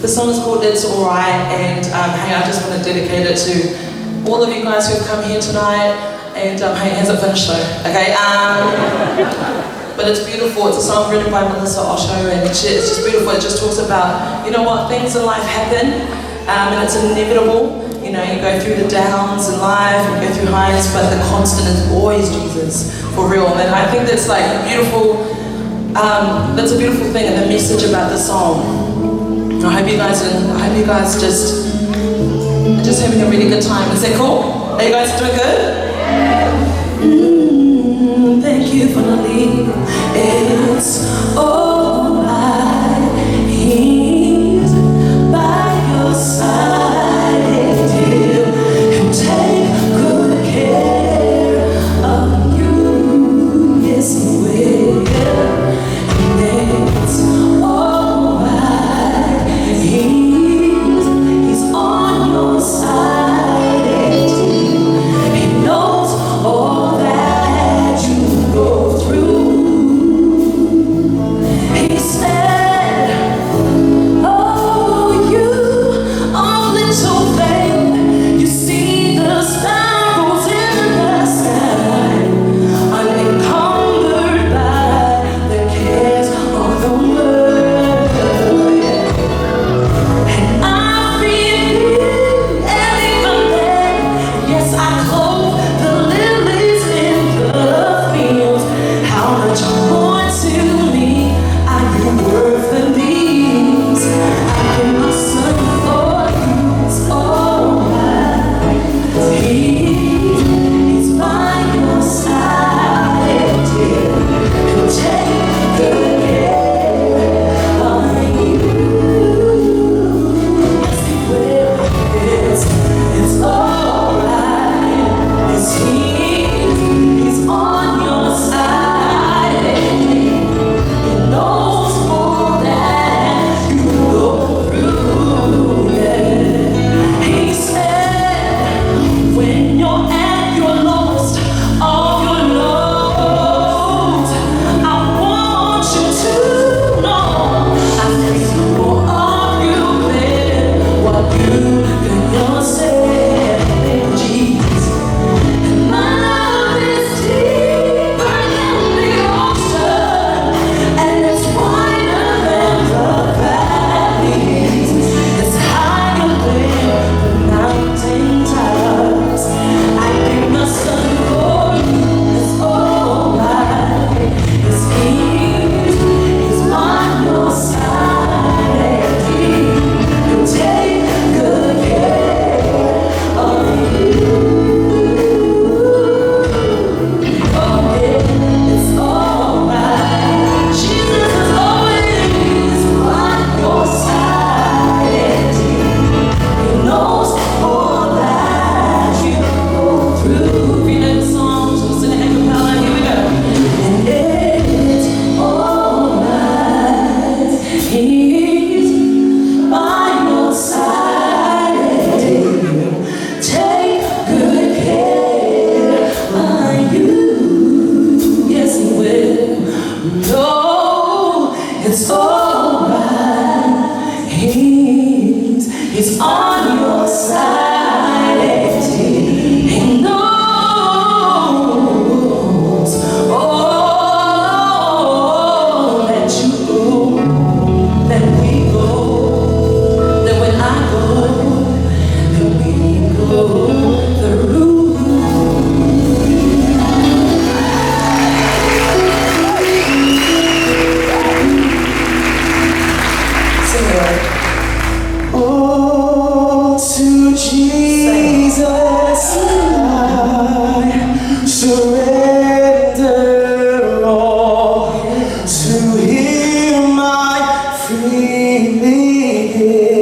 The song is called It's Alright, and hey, I just want to dedicate it to all of you guys who have come here tonight. And hey, it hasn't finished though, okay? But it's beautiful. It's a song written by Melissa Osho, and it's just beautiful. It just talks about, you know what, things in life happen, and it's inevitable. You know, you go through the downs in life, you go through highs, but the constant is always Jesus, for real. And I think that's like beautiful. That's a beautiful thing, and the message about the song. I hope you guys just having a really good time. Is that cool? Are you guys doing good? Thank you for the lead. It's alright. He's by your side. He'll take good care of you. Yes, he will. It's alright. He's on your side. He knows all that you go through. He said, oh, you are little faith. You see the stars in the sky, unencumbered by the cares of the world. And I feel and even then, yes, I clothe the lilies in the fields. How much more to me are you worth than these? I give my son for you. It's alright. He's by your side. He'll take good care of you. Yes, he will. It's alright. He's on your side. He knows all that you go through. He said, when you're at your lowest of your lows, I want you to know I think more of you than what you can yourself. Jesus, my love is deeper than the ocean, and it's wider than the valleys. It's higher than the mountain tops. I give my son for you. It's alright. He's on your side. He'll take good care of you. Oh yeah, it's alright. Jesus is always by your side. He knows all that you go through. If you know the song, just sing it a cappella. Here we go. And it's alright. He's by your side. Take good care of you. Yes, he will. No, it's alright. He's on your side. He knows all that you go, that we go, that when I go, that we go through. Sing it. Oh, to Jesus I surrender all. To Him I freely give.